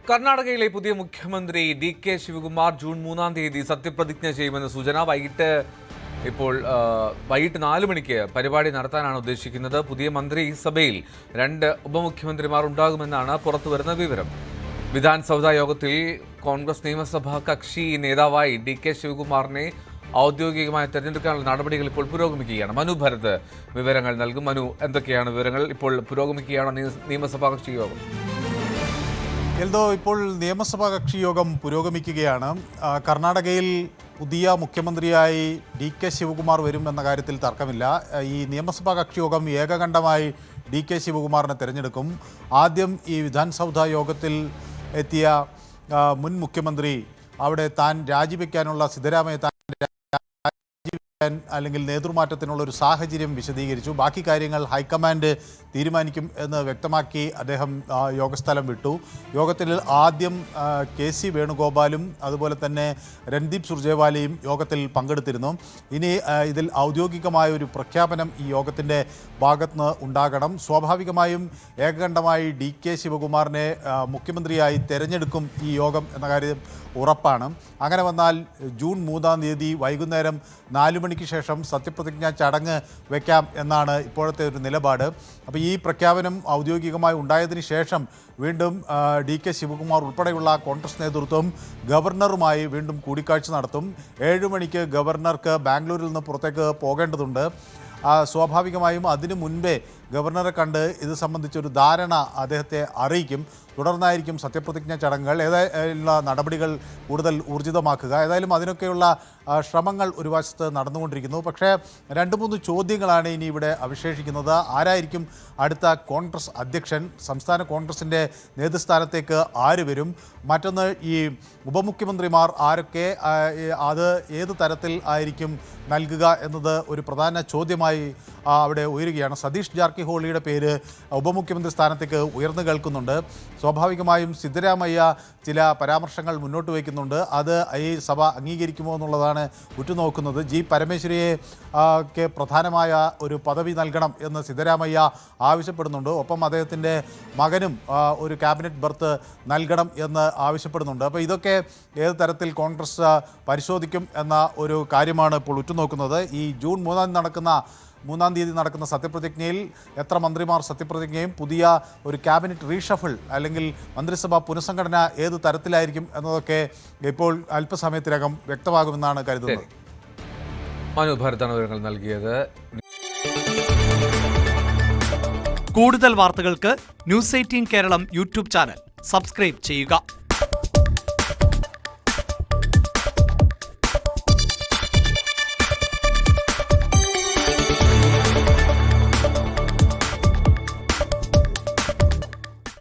കർണാടകയിലെ പുതിയ മുഖ്യമന്ത്രി ഡി.കെ. ശിവകുമാർ ജൂൺ 3-ാം തീയതി സത്യപ്രതിജ്ഞ ചെയ്യുമെന്ന് സൂചന. വൈകിട്ട് 4 മണിക്ക് പരിപാടി നടത്താനാണ് ഉദ്ദേശിക്കുന്നത്. പുതിയ മന്ത്രിസഭയിൽ 2 ഉപമുഖ്യമന്ത്രിമാർ ഉണ്ടാകുമെന്നാണ് പുറത്തുവരുന്ന വിവരം. വിധാൻസൗധ യോഗത്തിൽ കോൺഗ്രസ് നിയമസഭാ കക്ഷി നേതാവായി ഡി.കെ. ശിവകുമാറിനെ ഔദ്യോഗികമായി തെരഞ്ഞെടുക്കാനുള്ള നടപടികൾ ഇപ്പോൾ പുരോഗമിക്കുകയാണ്. മനു ഭരത് വിവരങ്ങൾ നൽകും. മനു, എന്തൊക്കെയാണ് വിവരങ്ങൾ? ഇപ്പോൾ പുരോഗമിക്കുകയാണ് നിയമസഭാ കക്ഷി യോഗം. ഇപ്പോൾ നിയമസഭാ കക്ഷി യോഗം പുരോഗമിക്കുകയാണ്. കർണാടകയിൽ പുതിയ മുഖ്യമന്ത്രിയായി ഡി.കെ. ശിവകുമാർ വരും എന്ന കാര്യത്തിൽ തർക്കമില്ല. ഈ നിയമസഭാ കക്ഷി യോഗം ഏകകണ്ഠമായി ഡി.കെ. ശിവകുമാറിനെ തിരഞ്ഞെടുക്കും. ആദ്യം ഈ വിധാൻസൗധ യോഗത്തിൽ എത്തിയ മുൻ മുഖ്യമന്ത്രി അവിടെ താൻ രാജിവെക്കാനുള്ള സിദ്ധരാമയ്യ അല്ലെങ്കിൽ നേതൃമാറ്റത്തിനുള്ള ഒരു സാഹചര്യം വിശദീകരിച്ചു. ബാക്കി കാര്യങ്ങൾ ഹൈക്കമാൻഡ് തീരുമാനിക്കും എന്ന് വ്യക്തമാക്കി അദ്ദേഹം യോഗസ്ഥലം വിട്ടു. യോഗത്തിൽ ആദ്യം കെ.സി. വേണുഗോപാലും അതുപോലെ തന്നെ രൺദീപ് സുർജേവാലയും യോഗത്തിൽ പങ്കെടുത്തിരുന്നു. ഇനി ഇതിൽ ഔദ്യോഗികമായ ഒരു പ്രഖ്യാപനം ഈ യോഗത്തിൻ്റെ ഭാഗത്തുനിന്ന് ഉണ്ടാകണം. സ്വാഭാവികമായും ഏകകണ്ഠമായി ഡി.കെ. ശിവകുമാറിനെ മുഖ്യമന്ത്രിയായി തെരഞ്ഞെടുക്കും ഈ യോഗം എന്ന കാര്യം ഉറപ്പാണ്. അങ്ങനെ വന്നാൽ ജൂൺ 3-ാം തീയതി വൈകുന്നേരം 4 മണിക്ക് ശേഷം സത്യപ്രതിജ്ഞാ ചടങ്ങ് വയ്ക്കാം എന്നാണ് ഇപ്പോഴത്തെ ഒരു നിലപാട്. അപ്പോൾ ഈ പ്രഖ്യാപനം ഔദ്യോഗികമായി ഉണ്ടായതിനു ശേഷം വീണ്ടും ഡി.കെ. ശിവകുമാർ ഉൾപ്പെടെയുള്ള കോൺഗ്രസ് നേതൃത്വം ഗവർണറുമായി വീണ്ടും കൂടിക്കാഴ്ച നടത്തും. 7 മണിക്ക് ഗവർണർക്ക് ബാംഗ്ലൂരിൽ നിന്ന് പുറത്തേക്ക് പോകേണ്ടതുണ്ട്. സ്വാഭാവികമായും അതിനു മുൻപേ ഗവർണറെ കണ്ട് ഇത് സംബന്ധിച്ചൊരു ധാരണ അദ്ദേഹത്തെ അറിയിക്കും. തുടർന്നായിരിക്കും സത്യപ്രതിജ്ഞാ ചടങ്ങുകൾ നടപടികൾ കൂടുതൽ ഊർജിതമാക്കുക. ഏതായാലും അതിനൊക്കെയുള്ള ശ്രമങ്ങൾ ഒരു വശത്ത് നടന്നുകൊണ്ടിരിക്കുന്നു. പക്ഷേ 2-3 ചോദ്യങ്ങളാണ് ഇനി ഇവിടെ അവശേഷിക്കുന്നത്. ആരായിരിക്കും അടുത്ത കോൺഗ്രസ് അധ്യക്ഷൻ? സംസ്ഥാന കോൺഗ്രസിൻ്റെ നേതൃസ്ഥാനത്തേക്ക് ആര് വരും? മറ്റൊന്ന്, ഈ ഉപമുഖ്യമന്ത്രിമാർ ആരൊക്കെ, അത് ഏത് തരത്തിൽ ആയിരിക്കും നൽകുക എന്നത് ഒരു പ്രധാന ചോദ്യമായി അവിടെ ഉയരുകയാണ്. സതീഷ് ജാർക്കിഹോളിയുടെ പേര് ഉപമുഖ്യമന്ത്രി സ്ഥാനത്തേക്ക് ഉയർന്നു കേൾക്കുന്നുണ്ട്. സ്വാഭാവികമായും സിദ്ധരാമയ്യ ചില പരാമർശങ്ങൾ മുന്നോട്ട് വയ്ക്കുന്നുണ്ട്. അത് ഈ സഭ അംഗീകരിക്കുമോ എന്നുള്ളതാണ് ഉറ്റുനോക്കുന്നത്. ജി പരമേശ്വരിയെ പ്രധാനമായ ഒരു പദവി നൽകണം എന്ന് സിദ്ധരാമയ്യ ആവശ്യപ്പെടുന്നുണ്ട്. ഒപ്പം അദ്ദേഹത്തിൻ്റെ മകനും ഒരു ക്യാബിനറ്റ് ബർത്ത് നൽകണം എന്ന് ആവശ്യപ്പെടുന്നുണ്ട്. അപ്പോൾ ഇതൊക്കെ ഏത് തരത്തിൽ കോൺഗ്രസ് പരിശോധിക്കും എന്ന ഒരു കാര്യമാണ് ഇപ്പോൾ ഉറ്റുനോക്കുന്നത്. ഈ ജൂൺ 3-ാം തീയതി നടക്കുന്ന സത്യപ്രതിജ്ഞയിൽ എത്ര മന്ത്രിമാർ സത്യപ്രതിജ്ഞയും പുതിയ ഒരു ക്യാബിനറ്റ് റീഷഫിൾ അല്ലെങ്കിൽ മന്ത്രിസഭാ പുനഃസംഘടന ഏത് തരത്തിലായിരിക്കും എന്നതൊക്കെ ഇപ്പോൾ അല്പസമയത്തിനകം വ്യക്തമാകുമെന്നാണ് കരുതുന്നത്. മനു ഭരതാണ് വിവരങ്ങൾ നൽകിയത്. കൂടുതൽ വാർത്തകൾക്ക് news 18 Keralam YouTube channel subscribe ചെയ്യുക.